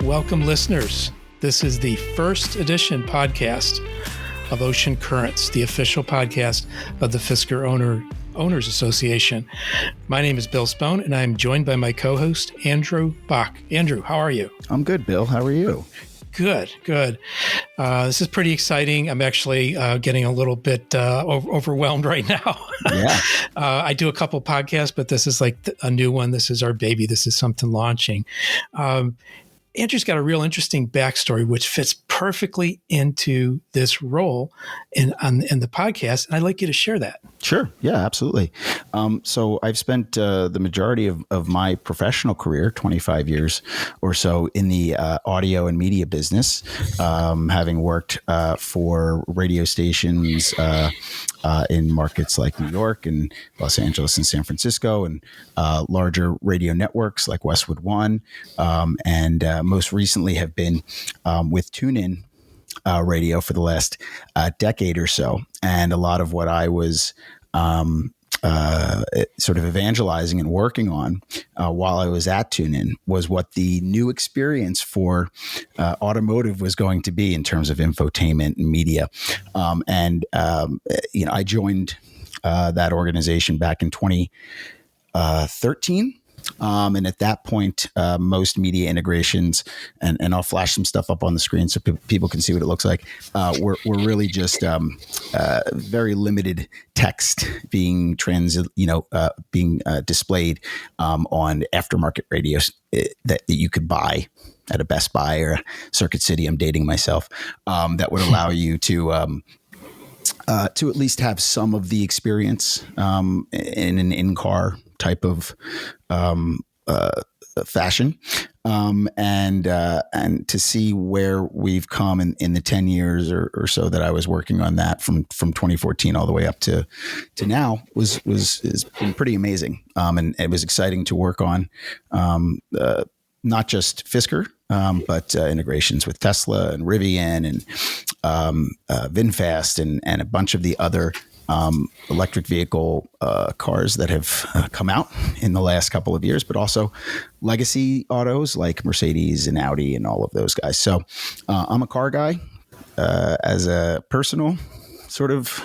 welcome listeners. This is the first edition podcast of Ocean Currents, the official podcast of the Fisker Owners Association. My name is Bill Spohn, and I'm joined by my co-host, Andrew Bock. Andrew, how are you? I'm good, Bill. How are you? Good. This is pretty exciting. I'm actually getting a little bit overwhelmed right now. Yeah. I do a couple podcasts, but this is like a new one. This is our baby. This is something launching. Andrew's got a real interesting backstory, which fits perfectly into this role in the podcast. And I'd like you to share that. Sure. Yeah, absolutely. So I've spent the majority of my professional career, 25 years or so, in the audio and media business, having worked for radio stations in markets like New York and Los Angeles and San Francisco, and larger radio networks like Westwood One, and most recently have been with TuneIn Radio for the last decade or so. And a lot of what I was sort of evangelizing and working on while I was at TuneIn was what the new experience for automotive was going to be in terms of infotainment and media. I joined that organization back in 2013. And at that point, most media integrations, and I'll flash some stuff up on the screen so people can see what it looks like, we're really just very limited text being being displayed on aftermarket radios that you could buy at a Best Buy or a Circuit City. I'm dating myself. That would allow you to at least have some of the experience in an in-car type of fashion, and to see where we've come in the 10 years or so that I was working on that from 2014 all the way up to now has been pretty amazing. And it was exciting to work on not just Fisker, but integrations with Tesla and Rivian and VinFast and a bunch of the other electric vehicle cars that have come out in the last couple of years, but also legacy autos like Mercedes and Audi and all of those guys. So I'm a car guy as a personal sort of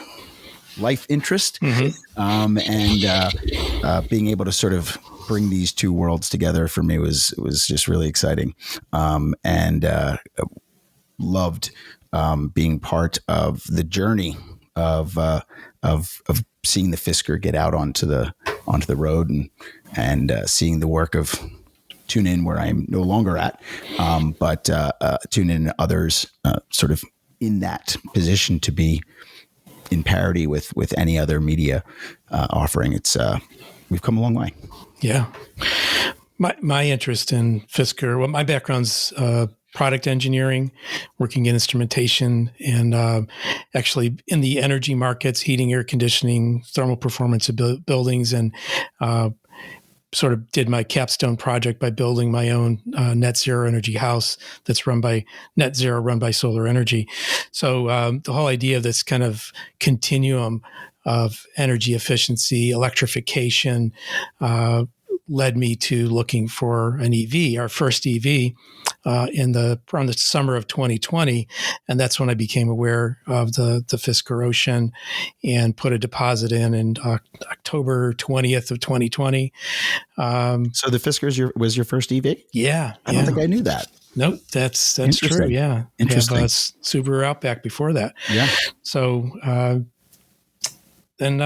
life interest, and being able to sort of bring these two worlds together for me was just really exciting, and loved being part of the journey of seeing the Fisker get out onto the road and seeing the work of TuneIn, where I'm no longer at, but TuneIn and others sort of in that position to be in parity with any other media offering. It's we've come a long way. Yeah, my interest in Fisker. Well, my background's product engineering, working in instrumentation, and actually in the energy markets, heating, air conditioning, thermal performance of buildings, and sort of did my capstone project by building my own net zero energy house that's run by solar energy. So the whole idea of this kind of continuum of energy efficiency, electrification, led me to looking for an EV, our first EV, around the summer of 2020, and that's when I became aware of the Fisker Ocean and put a deposit in October 20th of 2020. So the Fisker was your first EV? Yeah, I don't think I knew that. Nope, that's true. Yeah, interesting. Have a Subaru Outback before that. Yeah. So then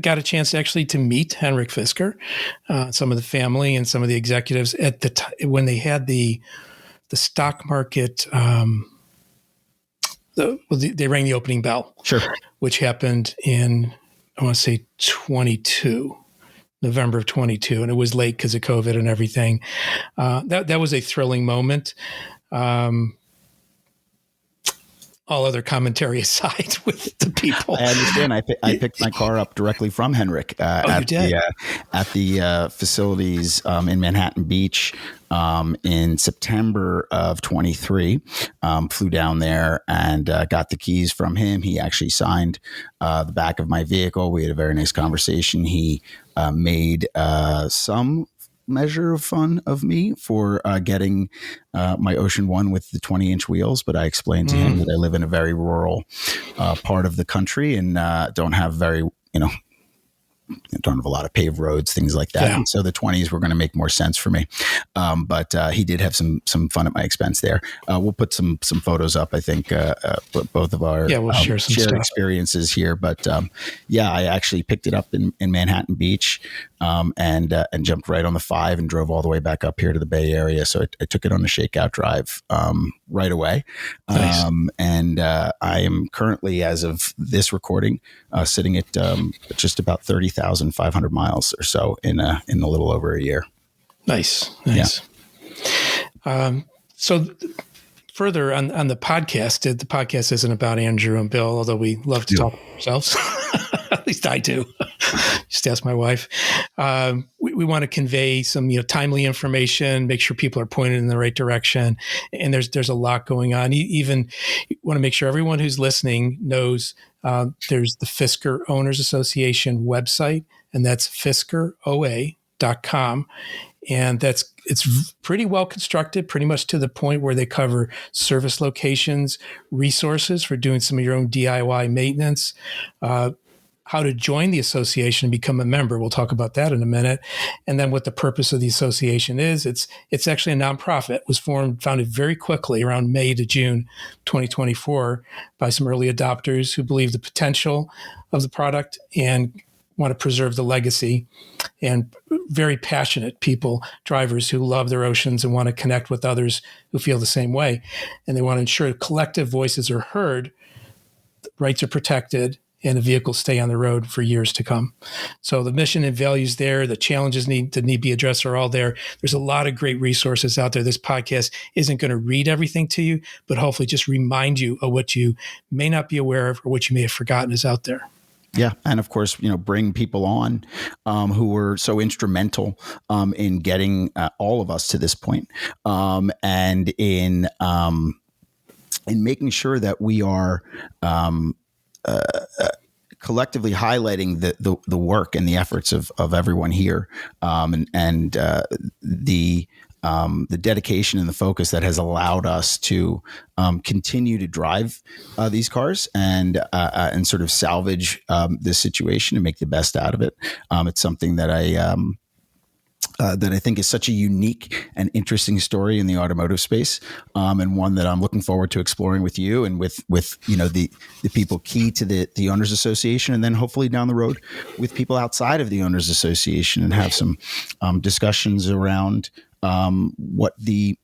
got a chance actually to meet Henrik Fisker, some of the family and some of the executives at the time when they had the stock market. They rang the opening bell, sure, which happened in, I want to say, November of 22, and it was late because of COVID and everything. That was a thrilling moment. All other commentary aside with the people. I understand. I picked my car up directly from Henrik at the facilities in Manhattan Beach in September of 23. Flew down there and got the keys from him. He actually signed the back of my vehicle. We had a very nice conversation. He made some measure of fun of me for getting my Ocean One with the 20-inch wheels. But I explained to him that I live in a very rural part of the country and don't have very, don't have a lot of paved roads, things like that. Yeah. And so the 20s were going to make more sense for me. But he did have some fun at my expense there. We'll put some photos up, I think, both of our we'll share some shared stuff. experiences here. But I actually picked it up in Manhattan Beach and jumped right on the 5 and drove all the way back up here to the Bay Area. So I took it on the shakeout drive right away. Nice. And I am currently, as of this recording, sitting at just about 30,500 miles or so in a little over a year. Nice. Yeah. So further on the podcast isn't about Andrew and Bill, although we love to talk about ourselves. At least I do. Just ask my wife. We want to convey some timely information, make sure people are pointed in the right direction. And there's a lot going on. Even want to make sure everyone who's listening knows there's the Fisker Owners Association website, and that's fiskeroa.com. And it's pretty well constructed, pretty much to the point where they cover service locations, resources for doing some of your own DIY maintenance, how to join the association and become a member. We'll talk about that in a minute. And then what the purpose of the association is. It's actually a nonprofit. It was founded very quickly around May to June 2024 by some early adopters who believe the potential of the product and want to preserve the legacy, and very passionate people, drivers who love their oceans and want to connect with others who feel the same way. And they want to ensure collective voices are heard, rights are protected, and the vehicles stay on the road for years to come. So the mission and values there, the challenges need to be addressed are all there. There's a lot of great resources out there. This podcast isn't going to read everything to you, but hopefully just remind you of what you may not be aware of or what you may have forgotten is out there. Yeah. And of course, bring people on who were so instrumental in getting all of us to this point, and in making sure that we are collectively highlighting the work and the efforts of everyone here, and the dedication and the focus that has allowed us to continue to drive these cars and sort of salvage this situation and make the best out of it. It's something that I think is such a unique and interesting story in the automotive space, and one that I'm looking forward to exploring with you and with the people key to the Owners Association, and then hopefully down the road with people outside of the Owners Association, and have some discussions around what the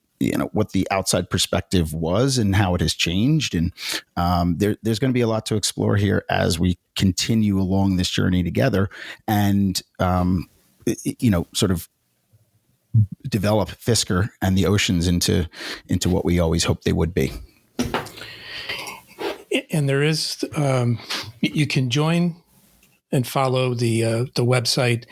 outside perspective was and how it has changed. And there's going to be a lot to explore here as we continue along this journey together, and sort of develop Fisker and the Oceans into what we always hoped they would be. And there is, you can join and follow the website.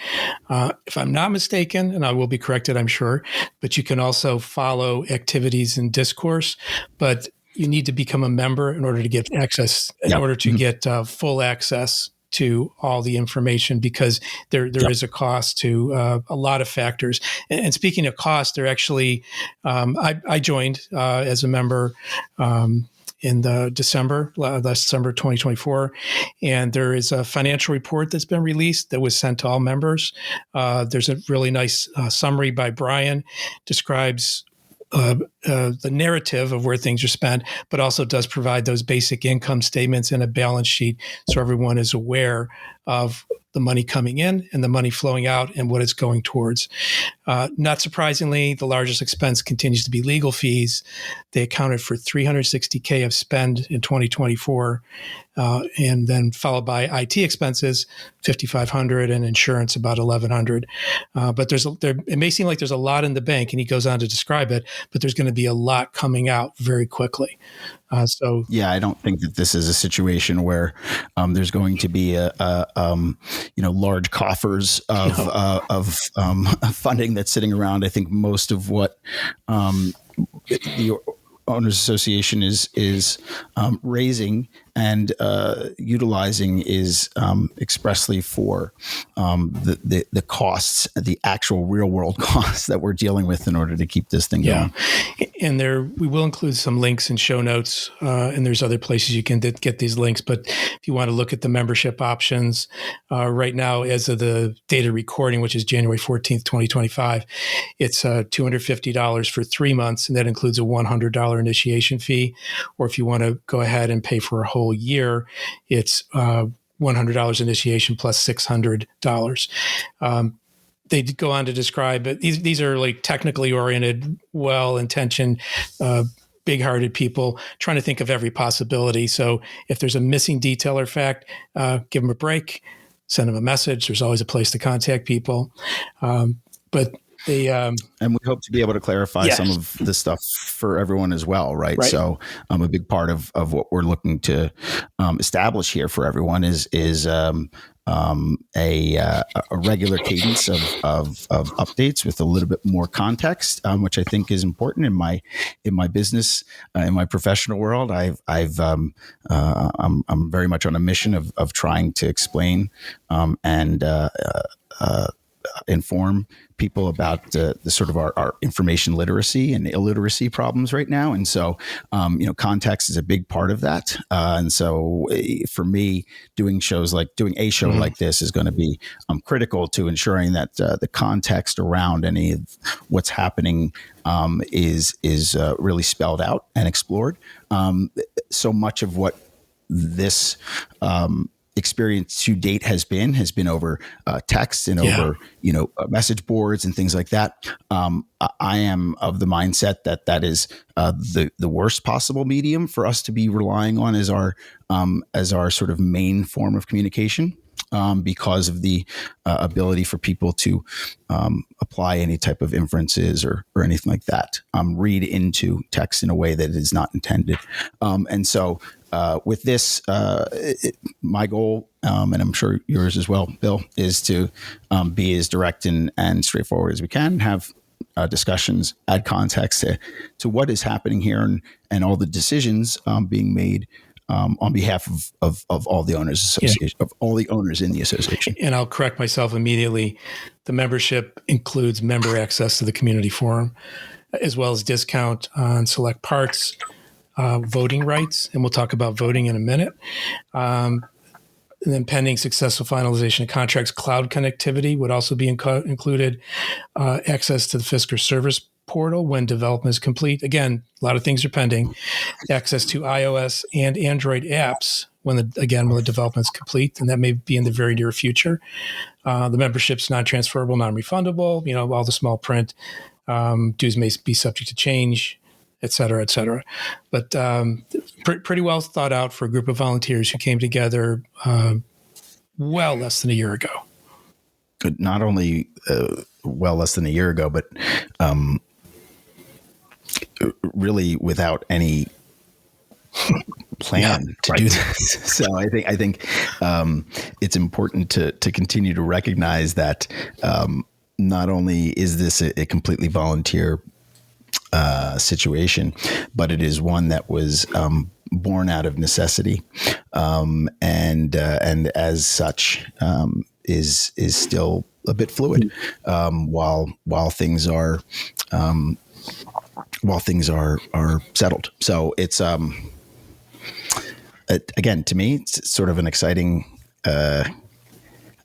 If I'm not mistaken, and I will be corrected, I'm sure, but you can also follow activities and discourse, but you need to become a member in order to get access, get full access to all the information, because there is a cost to a lot of factors. And speaking of cost, there actually, I joined as a member in last December 2024, and there is a financial report that's been released that was sent to all members. There's a really nice summary by Brian, describes the narrative of where things are spent, but also does provide those basic income statements and a balance sheet so everyone is aware of the money coming in and the money flowing out and what it's going towards. Not surprisingly, the largest expense continues to be legal fees. They accounted for $360K of spend in 2024, and then followed by IT expenses, $5,500, and insurance about $1,100. But it may seem like there's a lot in the bank, and he goes on to describe it, but there's going to be a lot coming out very quickly. I don't think that this is a situation where there's going to be large coffers of funding that's sitting around. I think most of what the Owners Association is raising and utilizing is expressly for the costs, the actual real world costs that we're dealing with in order to keep this thing going. And we will include some links and show notes, and there's other places you can get these links. But if you want to look at the membership options, right now, as of the data recording, which is January 14th, 2025, it's $250 for 3 months, and that includes a $100 initiation fee. Or if you want to go ahead and pay for a whole year, it's $100 initiation plus $600. They go on to describe it. These are like technically oriented, well-intentioned, big-hearted people trying to think of every possibility. So if there's a missing detail or fact, give them a break, send them a message. There's always a place to contact people. But they and we hope to be able to clarify some of the stuff for everyone as well, right? So a big part of what we're looking to establish here for everyone is a regular cadence of updates with a little bit more context, which I think is important in my business, in my professional world. I'm very much on a mission of trying to explain and inform people about the sort of our information literacy and illiteracy problems right now. And so, context is a big part of that. And so for me, doing a show like this is going to be critical to ensuring that the context around any of what's happening is really spelled out and explored. So much of what this experience to date has been over text and over message boards and things like that. I am of the mindset that is the worst possible medium for us to be relying on as our sort of main form of communication, because of the ability for people to apply any type of inferences or anything like that, read into text in a way that is not intended. And so with this, my goal, and I'm sure yours as well, Bill, is to be as direct and straightforward as we can, have discussions, add context to what is happening here and all the decisions being made on behalf of all the owners association, of all the owners in the association. And I'll correct myself immediately. The membership includes member access to the community forum, as well as discount on select parts, voting rights, and we'll talk about voting in a minute. And then pending successful finalization of contracts, cloud connectivity would also be included, access to the Fisker service portal when development is complete. Again, a lot of things are pending. Access to iOS and Android apps when the development is complete, and that may be in the very near future. The membership's non-transferable, non-refundable, all the small print. Dues may be subject to change, et cetera, et cetera. But pretty well thought out for a group of volunteers who came together well less than a year ago. Not only well less than a year ago, but really without any plan to do this. So I think it's important to continue to recognize that not only is this a completely volunteer situation, but it is one that was born out of necessity, and as such is still a bit fluid while things are settled. So it's again, to me, it's sort of an exciting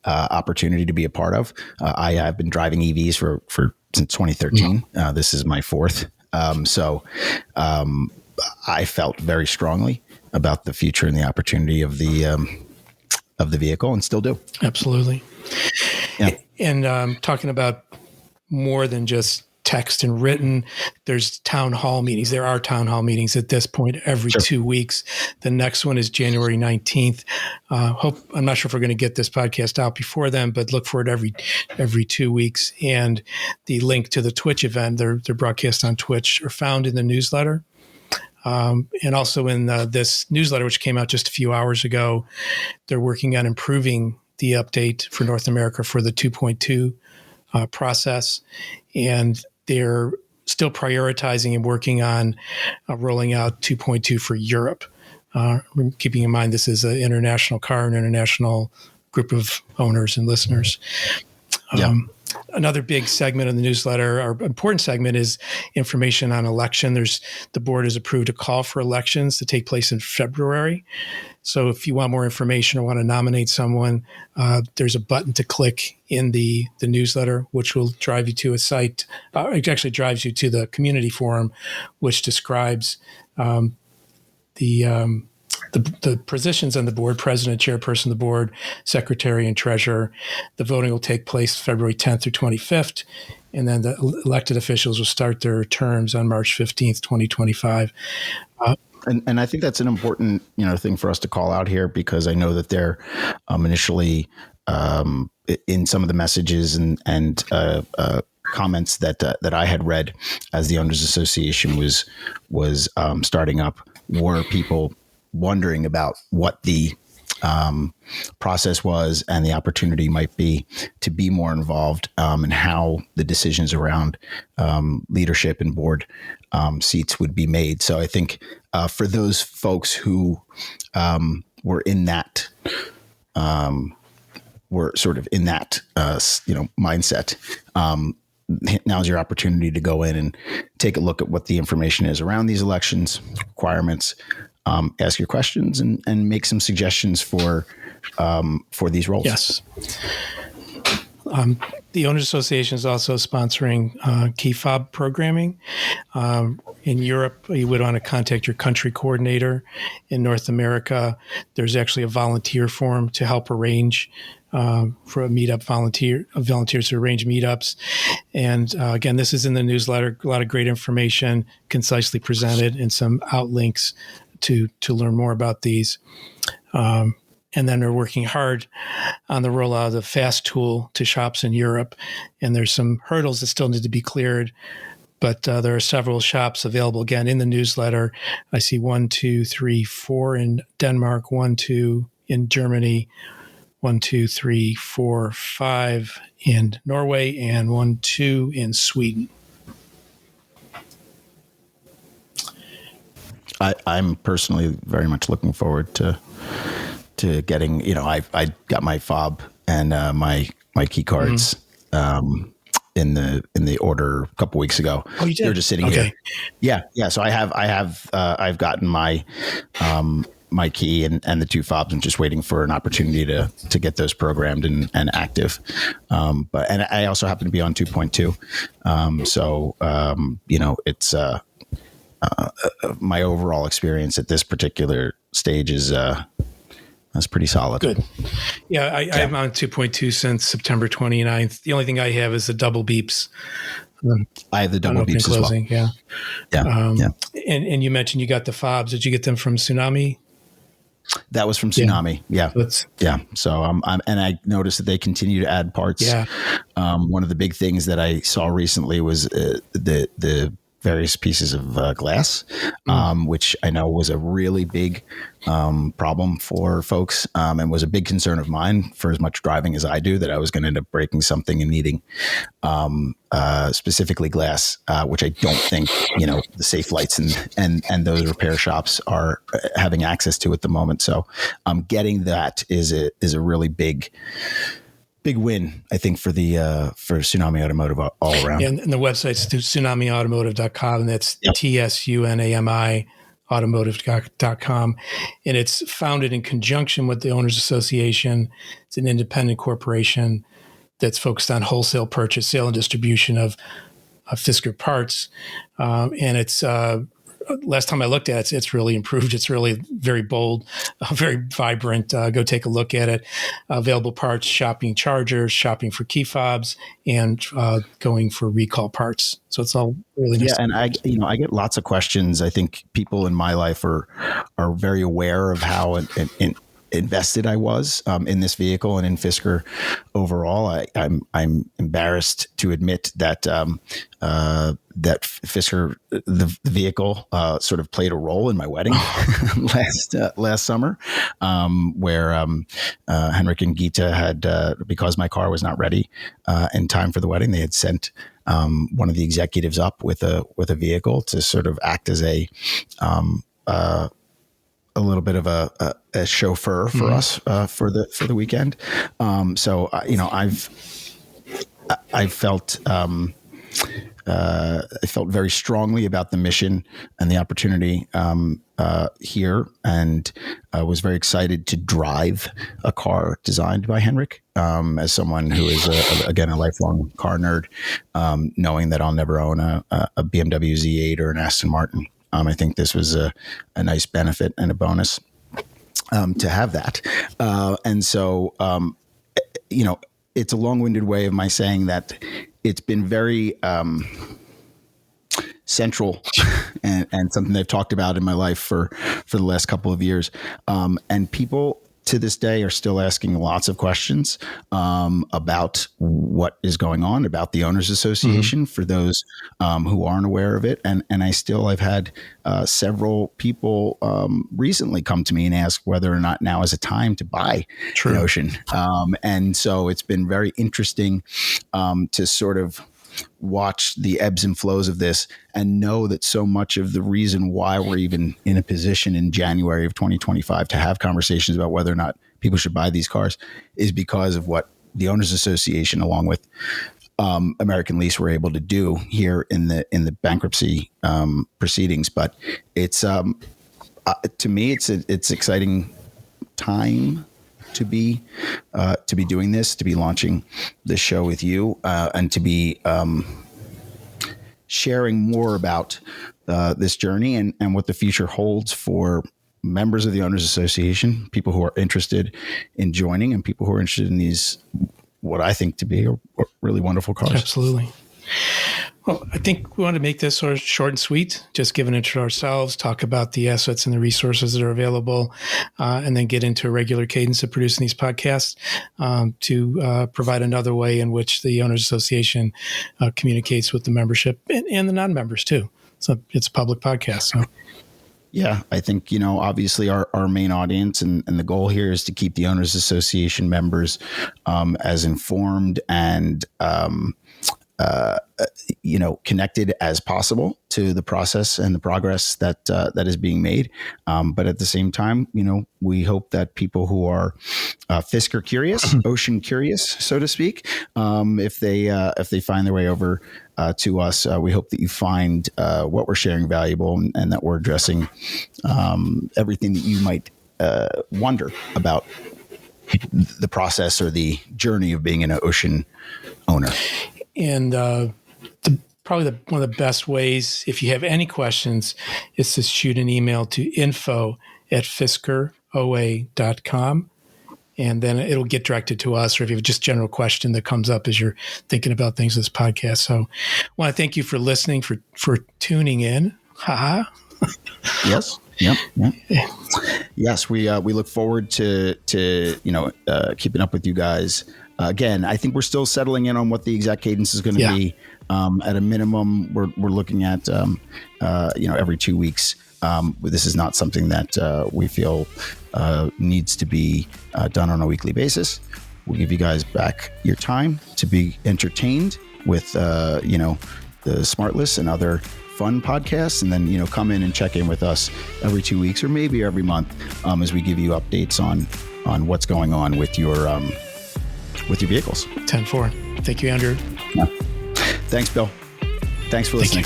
opportunity to be a part of. I have been driving EVs for since 2013. This is my fourth. So I felt very strongly about the future and the opportunity of the vehicle, and still do. Absolutely. Yeah. And talking about more than just text and written, there's town hall meetings. There are town hall meetings at this point every 2 weeks. The next one is January 19th. I'm not sure if we're going to get this podcast out before then, but look for it every 2 weeks. And the link to the Twitch event, they're broadcast on Twitch, are found in the newsletter. And also in this newsletter, which came out just a few hours ago, they're working on improving the update for North America for the 2.2 process. And they're still prioritizing and working on rolling out 2.2 for Europe. keeping in mind this is an international car, an international group of owners and listeners. Another big segment of the newsletter, or important segment, is information on election. The board has approved a call for elections to take place in February. So if you want more information or want to nominate someone, there's a button to click in the newsletter, which will drive you to a site. It actually drives you to the community forum, which describes the positions on the board: president, chairperson of the board, secretary, and treasurer. The voting will take place February 10th through 25th, and then the elected officials will start their terms on March 15th, 2025. And I think that's an important thing for us to call out here, because I know that they're initially in some of the messages and comments that I had read as the Owners Association was starting up, were people wondering about what the process was and the opportunity might be to be more involved, and how the decisions around leadership and board seats would be made. So I think for those folks who were in that, were sort of in that mindset, now's your opportunity to go in and take a look at what the information is around these elections, requirements, ask your questions, and make some suggestions for these roles. Yes. The Owners Association is also sponsoring key fob programming. In Europe, you would want to contact your country coordinator. In North America, there's actually a volunteer form to help arrange for a meetup, volunteers to arrange meetups. And again, this is in the newsletter. A lot of great information, concisely presented, and some outlinks to learn more about these. And then they're working hard on the rollout of the FAST tool to shops in Europe. And there's some hurdles that still need to be cleared, but there are several shops available again in the newsletter. I see 1, 2, 3, 4 in Denmark, 1, 2 in Germany, 1, 2, 3, 4, 5 in Norway, and 1, 2 in Sweden. I'm personally very much looking forward to getting, I got my fob and my key cards in the order a couple weeks ago. Oh, you did? They're just sitting here. Yeah. So I've gotten my my key and the 2 fobs. I'm just waiting for an opportunity to get those programmed and active. But I also happen to be on 2.2. So it's my overall experience at this particular stage is that's pretty solid. Good. Yeah, I'm on 2.2 since September 29th. The only thing I have is the double beeps. I have the double beeps as well. Yeah. And you mentioned you got the fobs. Did you get them from Tsunami? That was from Tsunami. Yeah. Yeah. So and I noticed that they continue to add parts. Yeah. One of the big things that I saw recently was the various pieces of glass, which I know was a really big problem for folks, and was a big concern of mine for as much driving as I do, that I was going to end up breaking something and needing specifically glass, which I don't think the Safe Lights and those repair shops are having access to at the moment. So getting that is a really big win, I think, for Tsunami Automotive all around. And the website's tsunamiautomotive.com, and that's TSUNAMI automotive.com. And it's founded in conjunction with the Owners Association. It's an independent corporation that's focused on wholesale purchase, sale, and distribution of Fisker parts. And it's last time I looked at it, it's really improved. It's really very bold, very vibrant. Go take a look at it. Available parts, shopping chargers, shopping for key fobs, and going for recall parts. So it's all really nice. Yeah, and I get lots of questions. I think people in my life are very aware of how invested I was in this vehicle and in Fisker overall. I'm embarrassed to admit that that Fisker, the vehicle, sort of played a role in my wedding last summer, where Henrik and Gita had, because my car was not ready in time for the wedding, they had sent one of the executives up with a vehicle to sort of act as a a little bit of a chauffeur for us for the weekend. So I felt very strongly about the mission and the opportunity here, and was very excited to drive a car designed by Henrik. As someone who is again a lifelong car nerd, knowing that I'll never own a BMW Z8 or an Aston Martin, I think this was a nice benefit and a bonus to have that. And so, it's a long-winded way of my saying that it's been very central and something I've talked about in my life for the last couple of years. And people to this day are still asking lots of questions about what is going on, about the Owners Association, for those who aren't aware of it. And I've had several people recently come to me and ask whether or not now is a time to buy an Ocean. And so it's been very interesting to sort of watch the ebbs and flows of this and know that so much of the reason why we're even in a position in January of 2025 to have conversations about whether or not people should buy these cars is because of what the Owners Association, along with American Lease, were able to do here in the bankruptcy proceedings. But it's to me, it's exciting time to be doing this, to be launching this show with you, and to be sharing more about this journey and what the future holds for members of the Owners Association, people who are interested in joining, and people who are interested in these, what I think to be really wonderful cars. Absolutely. Well, I think we want to make this sort of short and sweet, just give an intro to ourselves, talk about the assets and the resources that are available, and then get into a regular cadence of producing these podcasts to provide another way in which the Owners Association communicates with the membership and the non-members too. So it's a public podcast. So. Yeah, I think, obviously our main audience and the goal here is to keep the Owners Association members as informed and connected as possible to the process and the progress that is being made. But at the same time, we hope that people who are Fisker curious, Ocean curious, so to speak, if they find their way over to us, we hope that you find what we're sharing valuable and that we're addressing everything that you might wonder about the process or the journey of being an Ocean owner. And probably one of the best ways, if you have any questions, is to shoot an email to info@fiskeroa.com. And then it'll get directed to us, or if you have just a general question that comes up as you're thinking about things in this podcast. So I want to thank you for listening, for tuning in. Haha. Yes. Yep. Yes. We look forward to keeping up with you guys. Again, I think we're still settling in on what the exact cadence is going to be. At a minimum, we're looking at every 2 weeks. This is not something that we feel needs to be done on a weekly basis. We'll give you guys back your time to be entertained with the Smartless and other fun podcasts, and then come in and check in with us every 2 weeks or maybe every month as we give you updates on what's going on with your vehicles. 10-4. Thank you, Andrew. Yeah. Thanks, Bill. Thanks for listening.